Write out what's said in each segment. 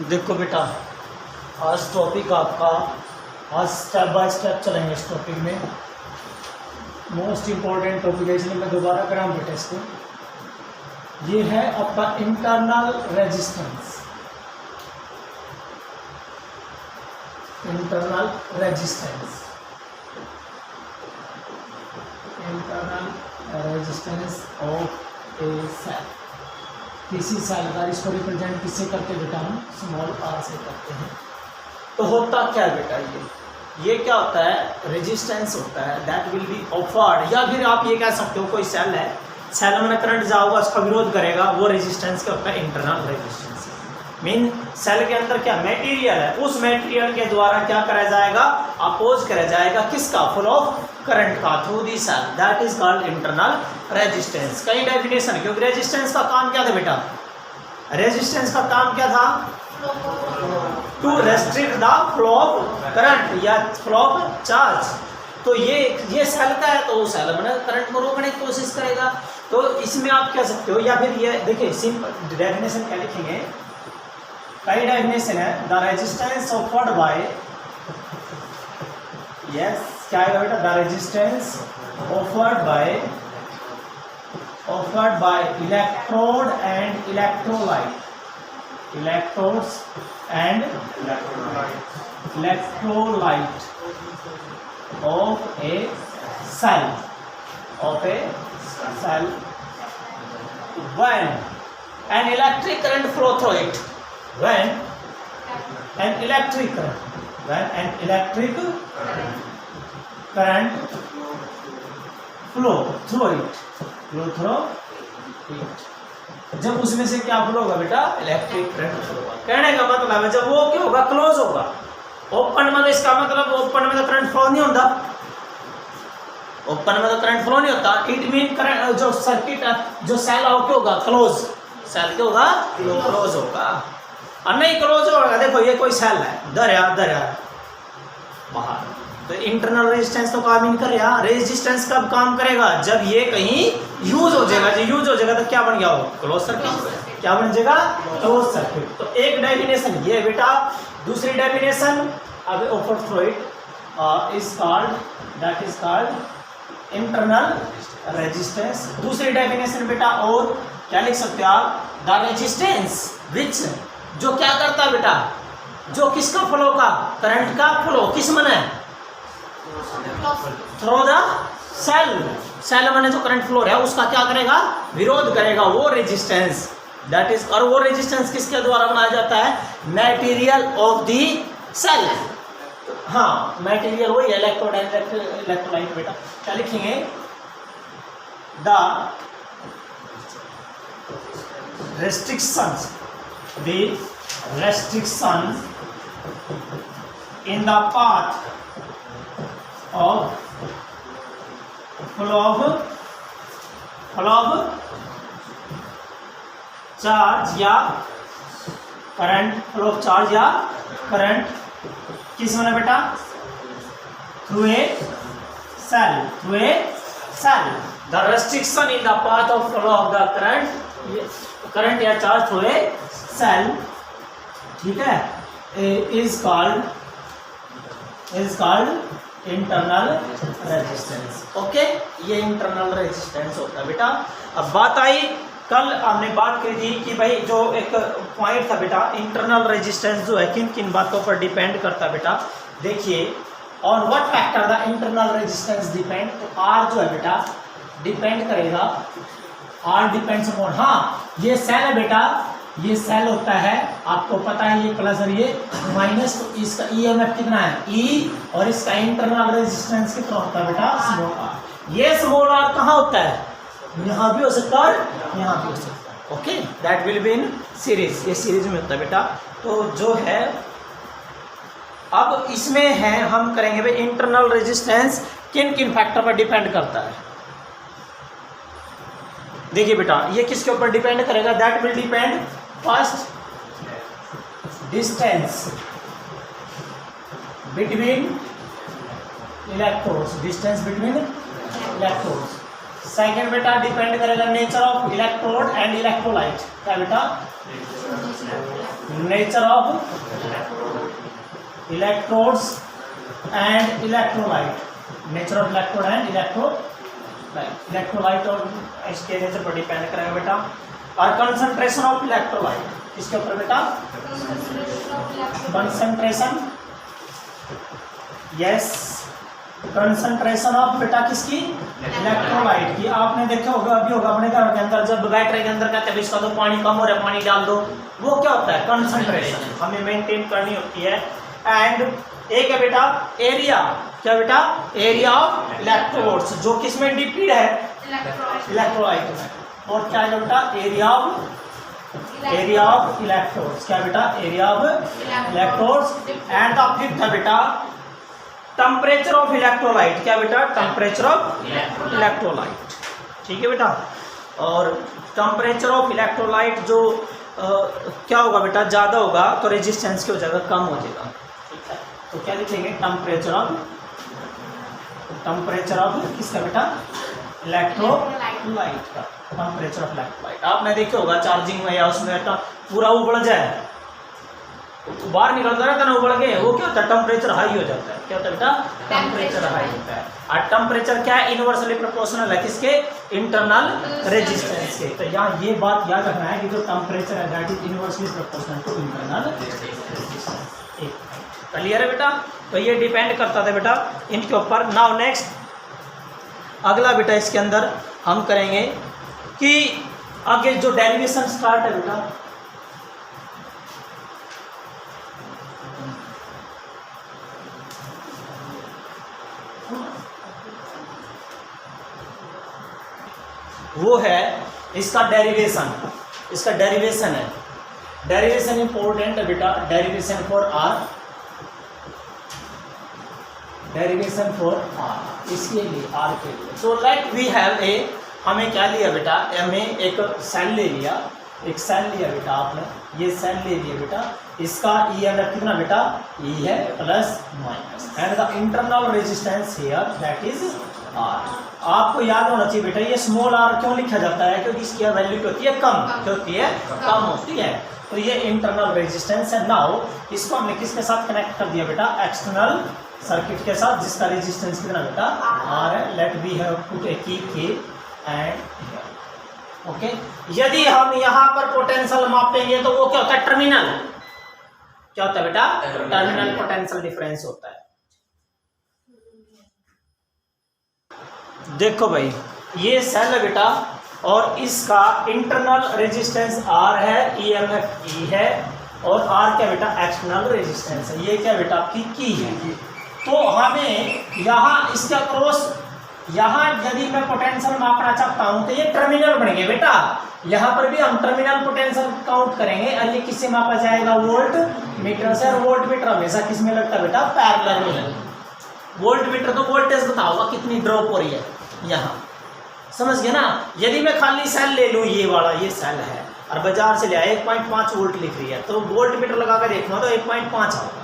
देखो बेटा, आज टॉपिक आपका, आज स्टेप बाय स्टेप चलेंगे इस टॉपिक में। मोस्ट इम्पॉर्टेंट टॉपिक है, इसलिए मैं दोबारा कराऊँ बेटा इसको। ये है आपका internal resistance. Internal resistance, internal resistance of a cell. किसी सेल का, इसको रिप्रेजेंट किससे करते हैं बेटा? हम स्मॉल आर से करते हैं। तो होता क्या है बेटा, ये क्या होता है? रेजिस्टेंस होता है दैट विल बी ऑफर्ड, या फिर आप ये कह सकते हो कोई सेल है, सेल में करंट जाओगा, उसका विरोध करेगा, वो रेजिस्टेंस क्या होता है? Internal resistance. मीन सेल के अंदर क्या मटेरियल है, उस मटेरियल के द्वारा क्या करा जाएगा? अपोज करा जाएगा किसका? फ्लो ऑफ करंट का through the cell, that is called internal resistance. कई डेफिनेशन, क्योंकि रेजिस्टेंस का काम क्या था बेटा? रेजिस्टेंस का काम क्या था? To restrict the flow of current या फ्लो ऑफ चार्ज। तो ये सेल का है, तो सेल में करंट को रोकने की कोशिश करेगा। तो इसमें आप कह सकते हो, या फिर ये देखिए सिंपल डेफिनेशन क्या लिखेंगे, कई डेफिनेशन है। The resistance offered by, yes क्या है बेटा? The resistance offered by electrode and electrolyte, electrodes and electrolyte of a cell, when an electric current flow through it, when an electric current flow through it, जब उसमें से क्या flow होगा बेटा? Electric current flow होगा। कहने का मतलब है जब वो क्या होगा? क्लोज होगा। ओपन में, इसका मतलब ओपन में तो करंट फ्लो नहीं होता, ओपन में तो करंट फ्लो नहीं होता। इट मीन करंट जो सर्किट, जो सेल हो क्या होगा? क्लोज। सेल क्या होगा? क्लोज होगा। और नहीं क्लोज होगा, देखो ये कोई सेल है, दर बाहर, तो इंटरनल रेजिस्टेंस तो काम ही नहीं कर रहा। रेजिस्टेंस कब काम करेगा? जब ये कहीं यूज हो जाएगा। जब यूज हो जाएगा तो क्या बन गया? वो क्लोज सर्किट। क्या बन जाएगा? Close circuit. तो एक डेफिनेशन ये बेटा। दूसरी डेफिनेशन अब offer through it is called, that is called internal resistance. दूसरी डेफिनेशन बेटा और क्या लिख सकते हो आप? द रेजिस्टेंस विच, जो क्या करता है बेटा? जो किसका फ्लो का? करंट का फ्लो किस में है? Through the cell. सेल में जो करंट फ्लो है उसका क्या करेगा? विरोध करेगा, वो रेजिस्टेंस दैट इज। और वो रेजिस्टेंस किसके द्वारा बनाया जाता है? Material of the cell. हाँ, मटेरियल वही इलेक्ट्रोड एंड इलेक्ट्रोलाइट बेटा। क्या लिखेंगे? The restrictions in the path of flow of charge या करंट, फ्लो ऑफ चार्ज या करंट किस में बेटा? Through a cell. The restriction in the path of flow of the current या चार्ज थ्रू ए सेल, ठीक है, is called internal resistance. Okay, ये internal resistance होता है बेटा। अब बात आई, कल हमने बात की थी कि भाई जो एक पॉइंट था बेटा, इंटरनल रेजिस्टेंस जो है किन किन बातों पर डिपेंड करता है बेटा। देखिए, on what factor the internal resistance depend. तो आर जो है बेटा डिपेंड करेगा, आर डिपेंड्स अपॉन, हाँ ये सेल है बेटा, ये सेल होता है, आपको पता है ये प्लस और ये माइनस, तो इसका ईएमएफ कितना है? ई, और इसका इंटरनल रेजिस्टेंस कितना होता है बेटा? Small R. ये स्मॉल आर कहाँ होता है? यहाँ भी हो सकता है और यहाँ भी हो सकता है। Okay, that will be in series, ये सीरीज में होता है बेटा। तो जो है अब इसमें है, हम करेंगे भाई इंटरनल रेजिस्टेंस किन किन फैक्टर पर डिपेंड करता है। देखिए बेटा, ये किसके ऊपर डिपेंड करेगा? That will depend first distance between electrodes, distance between electrodes. Second बेटा डिपेंड करेगा nature of electrode and electrolyte. क्या बेटा? Nature of electrodes and electrolyte, nature of electrode and electrolyte, electrolyte और इसके नेचर पर डिपेंड करेगा बेटा। और कंसंट्रेशन ऑफ इलेक्ट्रोलाइट इसके ऊपर बेटा, कंसंट्रेशन, यस, कंसंट्रेशन ऑफ बेटा किसकी, इलेक्ट्रोलाइट की। आपने देखा होगा, अभी होगा अपने घर के अंदर, जब बैटरी के अंदर कहते हैं इसका तो पानी कम हो रहा है, पानी डाल दो, वो क्या होता है, कंसंट्रेशन हमें मेंटेन करनी होती है। एंड एक है बेटा एरिया, क्या बेटा, एरिया ऑफ इलेक्ट्रोड्स, जो किसमें डिपेंड है, इलेक्ट्रोलाइट में। और क्या है बेटा, एरिया ऑफ इलेक्ट्रोड्स, क्या बेटा, area of electrodes. And the fifth है बेटा टेम्परेचर ऑफ इलेक्ट्रोलाइट, क्या बेटा, टेम्परेचर ऑफ इलेक्ट्रोलाइट, ठीक है बेटा। और टेम्परेचर ऑफ इलेक्ट्रोलाइट जो क्या होगा बेटा, ज़्यादा होगा तो रेजिस्टेंस की हो जाएगा, कम हो जाएगा, ठीक है। तो क्या लिखेंगे, टेम्परेचर ऑफ किसका बेटा, इलेक्ट्रोलाइट का, टेम्परेचर ऑफ इलेक्ट्रोलाइट। आपने देखा होगा चार्जिंग में या उसमें पूरा उबल जाए, बाहर निकलता रहता ना उबल के, वो क्या होता है, टेम्परेचर हाई हो जाता है, क्या होता है बेटा, टेम्परेचर हाई होता है। और टेम्परेचर क्या है, इनवर्सली प्रोपोर्शनल है किसके, इंटरनल रेजिस्टेंस के। तो यहाँ ये बात याद रखना है कि जो टेम्परेचर है that is inversely proportional to internal resistance. Clear है बेटा। तो ये डिपेंड करता था बेटा इनके ऊपर। नाउ नेक्स्ट अगला बेटा इसके अंदर हम करेंगे कि आगे जो डेरिवेशन स्टार्ट है बेटा, वो है इसका डेरिवेशन, इसका डेरिवेशन है, डेरिवेशन इंपॉर्टेंट है बेटा, derivation for R, derivation for R, इसके लिए आर के लिए। So like we have a, हमें क्या लिया बेटा, हमें एक सेल ले लिया, एक सेल लिया बेटा आपने, ये सेल ले लिया बेटा, इसका EMF कितना बेटा, E है plus minus, and the internal resistance here that is R। आपको याद होना चाहिए बेटा ये स्मॉल r क्यों लिखा जाता है, क्योंकि इसकी वैल्यू क्या होती है, कम, क्या होती है, कम होती है। तो ये इंटरनल रेजिस्टेंस है। नाउ इसको हमने किसके साथ कनेक्ट कर दिया बेटा, एक्सटर्नल सर्किट के साथ, जिसका रेजिस्टेंस कितना बेटा, R है। लेट वी हैव पुट ए की के एंड ओके। यदि हम यहाँ पर पोटेंशियल मापेंगे तो वो क्या होता है, टर्मिनल, क्या होता है बेटा, टर्मिनल पोटेंशियल डिफरेंस होता है। देखो भाई ये सेल है बेटा, और इसका इंटरनल रेजिस्टेंस R है, EMF E है, और R क्या बेटा, एक्सटर्नल रेजिस्टेंस है। ये क्या बेटा आपकी की है। तो हमें यहाँ इसका क्रॉस, यहाँ यदि मैं पोटेंशियल मापना चाहता हूँ तो ये टर्मिनल बनेंगे बेटा, यहाँ पर भी हम टर्मिनल पोटेंशियल काउंट करेंगे। और ये किससे मापा जाएगा, वोल्ट मीटर से। और वोल्ट मीटर हमेशा किसमें लगता है बेटा, पैरेलल में। वोल्ट मीटर तो वोल्टेज बताओगा कितनी ड्रॉप हो रही है, यहाँ समझ गए ना। यदि मैं खाली सेल ले लूँ, ये वाला ये सेल है और बाजार से ले आया 1.5 वोल्ट लिख रही है, तो वोल्ट मीटर लगा कर देखना तो 1.5 होगा।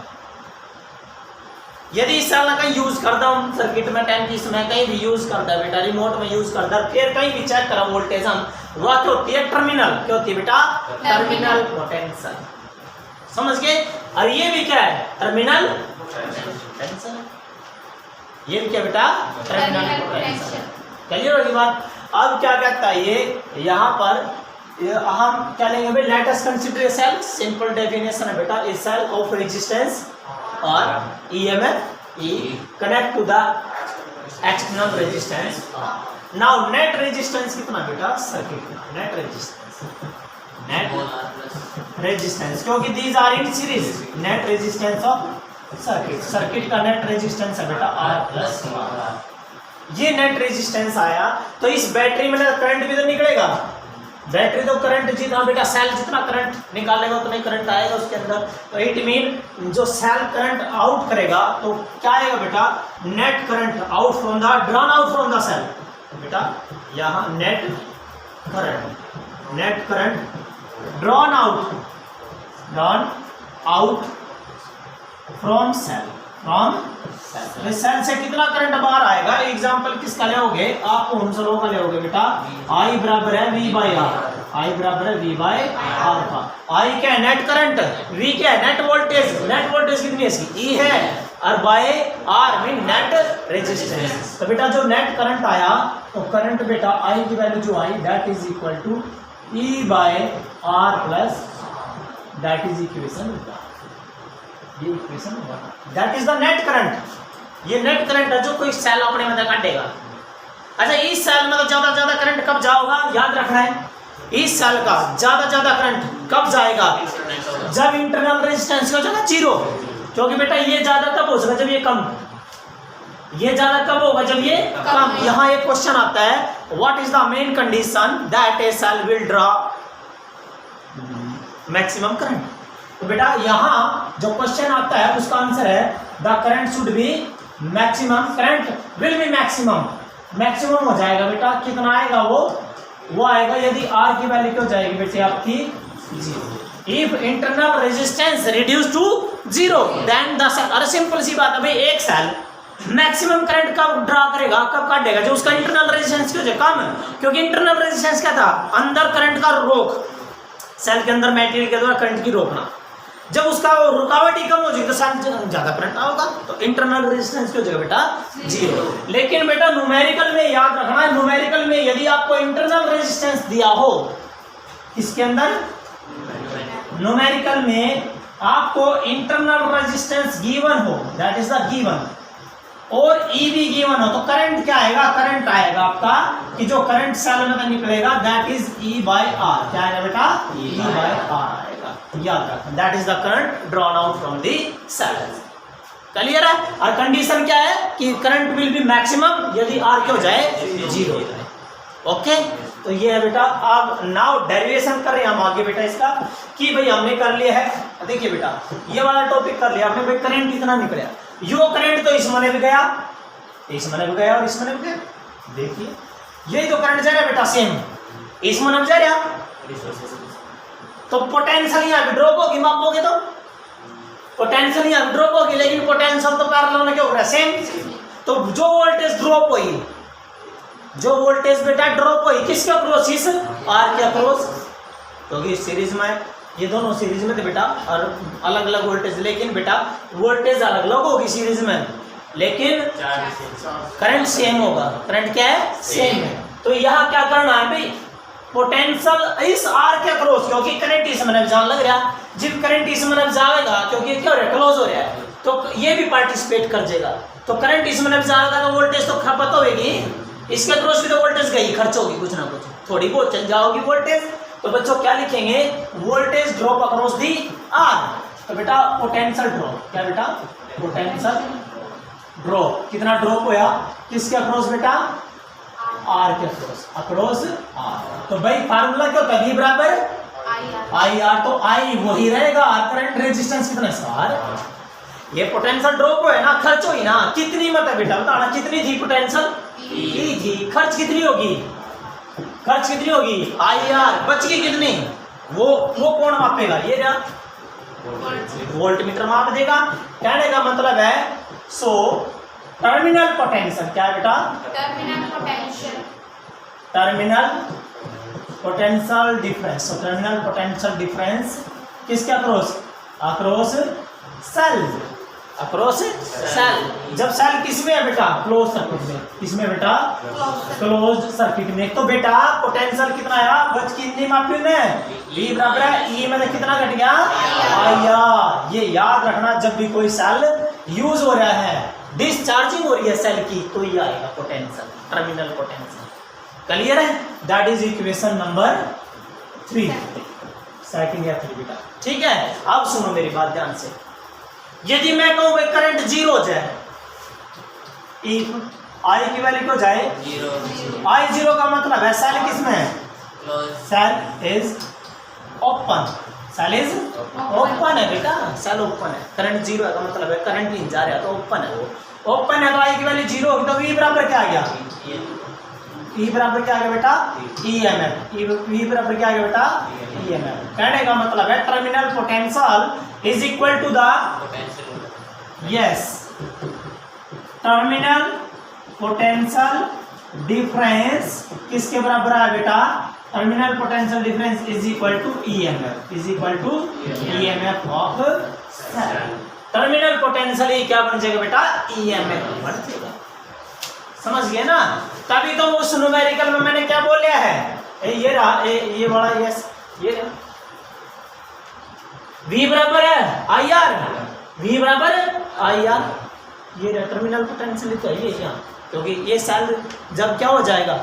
यदि इस सेल का यूज करता हूँ सर्किट में, टैंकिस में कहीं भी यूज करता है बेटा, रिमोट में यूज करता है, फिर कहीं भी चेक करा वोल्टेज हम, वह क्या होती है, टर्मिनल, क्या होती है बेटा, टर्मिनल पोटेंशियल, समझ गए। और ये भी क्या है, टर्मिनल पोटेंशियल, ये भी क्या बेटा, टर्मिनल पोटेंशियल। क्लियर होगी बात। अब क्या कहता है ये, यहाँ पर हम क्या लेंगे भाई, let us consider cell, simple definition है बेटा, ए सेल ऑफ रेजिस्टेंस और EMF E connect to the external resistance. Now net resistance कितना बेटा, सर्किट का नेट रेजिस्टेंस, क्योंकि these are in series, net resistance of circuit, circuit का net resistance है बेटा R प्लस। ये नेट रेजिस्टेंस आया तो इस बैटरी में करंट भी तो निकलेगा, बैटरी तो करंट जितना बेटा, सेल जितना करंट निकालेगा उतना ही करंट आएगा उसके अंदर। तो इट मीन जो सेल करंट आउट करेगा तो क्या आएगा बेटा, net current out from the, drawn out from the cell. तो बेटा यहाँ net current drawn out from cell, cell से कितना करंट बाहर आएगा। एग्जांपल किसका लोगे आप, कौन सा लो का लोगे बेटा, I बराबर है V/R। I बराबर है V बाय आर का। I क्या है नेट करंट, V क्या है नेट वोल्टेज, नेट वोल्टेज कितनी है इसकी E है, और by R mean net resistance. तो बेटा जो नेट करंट आया तो करंट बेटा I की वैल्यू जो I that is equal to E by R plus that is equation 1, ये equation 1 that is the net current. ये नेट करंट है जो कोई सेल अपने में काटेगा। अच्छा इस सेल में तो ज्यादा ज्यादा करंट कब जाओगा, याद रखना है इस सेल का ज्यादा ज्यादा करंट कब जाएगा, जब इंटरनल रेजिस्टेंस हो जाएगा 0, क्योंकि बेटा ये ज्यादा तब हो सकता जब ये कम, ये ज्यादा कब होगा जब ये कम। यहाँ एक क्वेश्चन आता है what is the main condition that a cell will draw maximum current. तो बेटा यहाँ जो क्वेश्चन आता है उसका आंसर है the current should be maximum, current will be maximum, maximum हो जाएगा बेटा। कितना आएगा वो आएगा यदि आर की वैल्यू क्या हो जाएगी बेटे आपकी 0। If internal resistance reduce to 0 then the cell, अरे सिंपल सी बात है भाई, एक सेल मैक्सिमम करंट कब ड्रा करेगा, कब काटेगा, जो उसका इंटरनल रेजिस्टेंस क्यों कम है, क्योंकि इंटरनल रेजिस्टेंस क्या था, अंदर करंट का रोक, सेल के अंदर मेटेरियल के द्वारा करंट की रोकना। जब उसका रुकावट ही कम हो जाएगी तो सेल ज्यादा करंट होगा, तो इंटरनल रेजिस्टेंस क्यों हो जाएगा बेटा 0। लेकिन बेटा न्यूमेरिकल में याद रखना है, न्यूमेरिकल में यदि आपको इंटरनल रेजिस्टेंस दिया हो, इसके अंदर न्यूमेरिकल में आपको इंटरनल रेजिस्टेंस गिवन हो दैट इज द गिवन, और ई भी गिवन हो, तो करंट क्या आएगा, करंट आएगा आपका कि जो करंट सेल में निकलेगा that is E by R. क्या आएगा बेटा ई बाय आर आएगा, याद रखना that is the current drawn out from the cell. Clear है। और कंडीशन क्या है कि करंट विल बी मैक्सिमम यदि आर क्या हो जाए 0 हो जाए। ओके, तो ये है बेटा। अब नाउ डेरिवेशन कर रहे हैं हम आगे बेटा इसका, कि भाई हमने कर लिया है, देखिए बेटा ये वाला टॉपिक कर लिया आपने, भाई करंट कितना निकला, यो करंट तो इस मने भी गया, इस मने भी गया और इस मने भी गया। देखिए ये तो करंट जा रहा है बेटा सेम, इस मने भी जा रहा, तो पोटेंशियल यहाँ भी ड्रॉप होगी, मापोगे तो पोटेंशियल यहाँ ड्रॉप होगी, लेकिन पोटेंशियल तो पैरेलल में क्या हो रहा है सेम। तो जो वोल्टेज ड्रॉप हुई, जो वोल्टेज बेटा ड्रॉप हुई किसके अक्रॉस, इस आर के अक्रॉस, क्योंकि सीरीज में ये दोनों सीरीज में थे बेटा, और अलग अलग वोल्टेज, लेकिन बेटा वोल्टेज अलग अलग होगी सीरीज में, लेकिन करंट सेम होगा। करंट क्या है सेम है। तो यहाँ क्या करना है भाई, पोटेंशियल इस आर के अक्रॉस, क्योंकि करंट इस में जान लग रहा, जब करंट इस में जाएगा क्योंकि क्या हो रहा है क्लोज हो रहा है, तो ये भी पार्टिसिपेट कर जाएगा। तो करंट इस में जाएगा तो वोल्टेज तो खपत होगी, इसके अक्रॉस भी तो वोल्टेज गई, खर्च होगी कुछ ना कुछ, थोड़ी बहुत चल जाओगी वोल्टेज। तो बच्चों क्या लिखेंगे, voltage drop across the R. तो बेटा पोटेंशियल ड्रॉप, क्या बेटा पोटेंशियल ड्रॉप, कितना ड्रॉप होया किसके अक्रॉस बेटा, आर के अक्रॉस, अक्रॉस आर। तो भाई फार्मूला क्या होता है, V बराबर आई आर, तो आई वही रहेगा, करंट रेजिस्टेंस कितना है आर। ये पोटेंशियल ड्रॉप है ना, खर्च हुई ना, कितनी मतलब बेटा बताना, कितनी थी पोटेंशियल ई थी, खर्च कितनी होगी, खर्च कितनी होगी आई आर, बच गई कितनी, वो कौन मापेगा, ये क्या वोल्ट मीटर माप देगा। कहने का मतलब है सो टर्मिनल पोटेंशियल, क्या है बेटा terminal potential, terminal potential difference. तो टर्मिनल पोटेंशियल डिफरेंस किसके across, across cell, across cell. जब सेल किसमें है बेटा, क्लोज सर्किट में, किसमें बेटा क्लोज सर्किट में। तो बेटा पोटेंशियल कितना आया, बच कितनी मापी ने, V बराबर है ई में से कितना घट गया आई आर। ये याद रखना, जब भी कोई सेल यूज हो रहा है, डिस्चार्जिंग हो रही है सेल की, तो ये आएगा पोटेंशियल, टर्मिनल पोटेंशियल। क्लियर है, that is equation number 3, second या 3 बेटा। ठीक है, अब सुनो मेरी बात ध्यान से, यदि मैं कहूं भाई करंट 0 हो जाए, आई की वैल्यू क्यों जाए 0, आई 0 का मतलब है सेल किसमें है, cell is open, cell is open है बेटा, सेल ओपन है, करंट 0 है का मतलब है करंट नहीं जा रहा, तो ओपन है, वो ओपन है, तो आई की वैल्यू 0 होगी, तो V बराबर क्या आ गया, E बराबर क्या आ गया बेटा EMF, V बराबर क्या आ गया बेटा EMF। कहने का मतलब है terminal potential is equal to the, yes, terminal potential difference किसके बराबर है बेटा, terminal potential difference is equal to EMF, is equal to EMF of cell. Terminal potential क्या बन जाएगा बेटा, ईएमएफ बन जाएगा। समझ गए ना? तभी तो उस न्यूमेरिकल में मैंने क्या बोल लिया है, ये रहा ये बड़ा यस, ये रहा V बराबर है आई आर, V बराबर आई आर, ये रहा टर्मिनल पोटेंशियल चाहिए यहाँ, क्योंकि ये सेल जब क्या हो जाएगा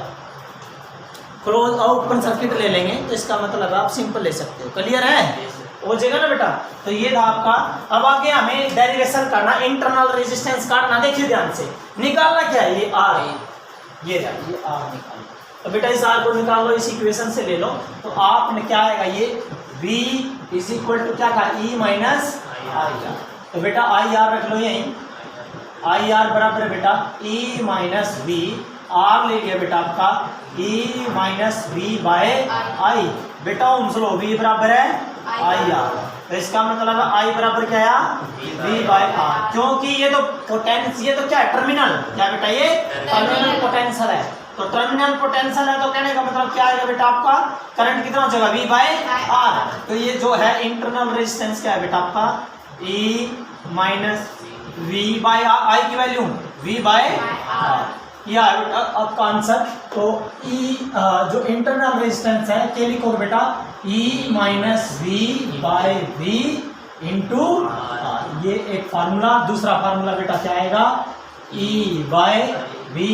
क्लोज और ओपन सर्किट ले लेंगे तो इसका मतलब आप सिंपल ले सकते हो। क्लियर है? हो जाएगा ना बेटा? तो ये था आपका। अब आगे हमें डेरिवेशन करना, इंटरनल रेजिस्टेंस काटना। देखिए ध्यान से, निकालना क्या है, ये आर, ये आर निकालो। तो बेटा इस आर को निकाल लो, इस इक्वेशन से ले लो। तो आपने क्या आएगा, ये V इज इक्वल टू क्या कहा, E माइनस आई आर। तो बेटा आई आर रख लो यहीं, आई आर बराबर है बेटा E माइनस V, आर ले लिया बेटा आपका E माइनस V बाय आई। बेटा ओम्स लो, V बराबर है आई आर, तो इसका मतलब है आई बराबर क्या है, V बाय आर। क्योंकि ये तो पोटेंशियल, ये तो क्या है, टर्मिनल, क्या बेटा ये टर्मिनल पोटेंशियल है। तो टर्मिनल पोटेंशियल है तो कहने का मतलब क्या आएगा बेटा, आपका करंट कितना हो जाएगा, V बाय आर। तो ये जो है इंटरनल रेजिस्टेंस क्या है बेटा आपका, E minus V by R, I की वैल्यू V बाय आर, यह आपका आंसर। तो E जो इंटरनल रेजिस्टेंस है क्या लिखोगे बेटा, E minus V by V into R. ये एक फार्मूला। दूसरा फार्मूला बेटा क्या आएगा, E by V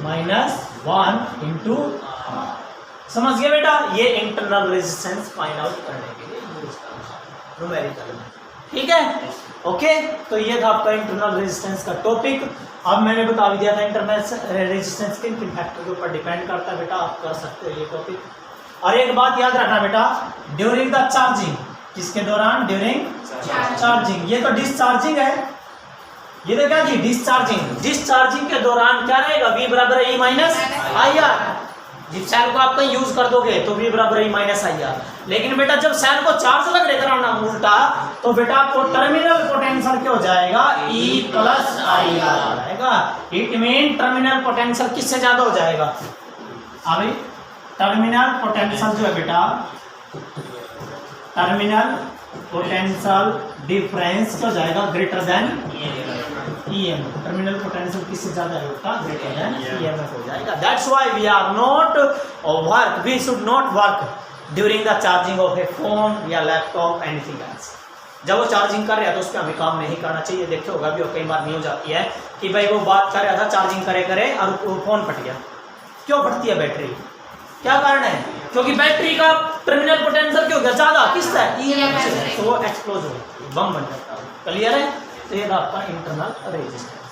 minus 1 into R. समझ गए बेटा? ये इंटरनल रेजिस्टेंस फाइंड आउट करने के लिए यूज करना न्यूमेरिकल में। ठीक है, ओके। तो ये था आपका इंटरनल रेजिस्टेंस का टॉपिक। अब मैंने बता भी दिया था इंटरनल रेजिस्टेंस किन किन फैक्टर के ऊपर डिपेंड करता है बेटा, आप कर सकते हो ये टॉपिक। और एक बात याद रखना बेटा, ड्यूरिंग द चार्जिंग, किसके दौरान, ड्यूरिंग चार्जिंग। ये तो डिस्चार्जिंग है, ये तो क्या थी, डिस्चार्जिंग। डिस्चार्जिंग के दौरान क्या रहेगा, V बराबर है E माइनस आई आर। जिस सेल को आप कहीं यूज कर दोगे तो V बराबर है E माइनस आई आर। लेकिन बेटा जब सेल को चार्ज लग लेकर आना उल्टा, तो बेटा आपको टर्मिनल पोटेंशियल क्या हो जाएगा, E प्लस आई आर आएगा। इट मीन टर्मिनल पोटेंशियल किससे ज्यादा हो जाएगा, अभी टर्मिनल पोटेंशियल जो है बेटा, टर्मिनल पोटेंशियल डिफरेंस क्या हो जाएगा, greater than EMF। Terminal potential किससे ज्यादा होगा, ग्रेटर देन EMF हो जाएगा। That's why we are not work, we should not work during the charging of a phone या लैपटॉप एनीथिंग एल्स। जब वो चार्जिंग कर रहा है तो उस पर हमें काम नहीं करना चाहिए। देखते होगा भी कई बार न्यूज आती है कि भाई वो बात कर रहा था, चार्जिंग करे करे और वो फोन फट गया। क्यों फटती है बैटरी, क्या कारण है, क्योंकि बैटरी का टर्मिनल पोटेंशियल क्यों गया ज्यादा, किससे, EMF से, तो वो एक्सप्लोज हो, बम बन जाता है। क्लियर है? तो ये था आपका इंटरनल रेजिस्टेंस।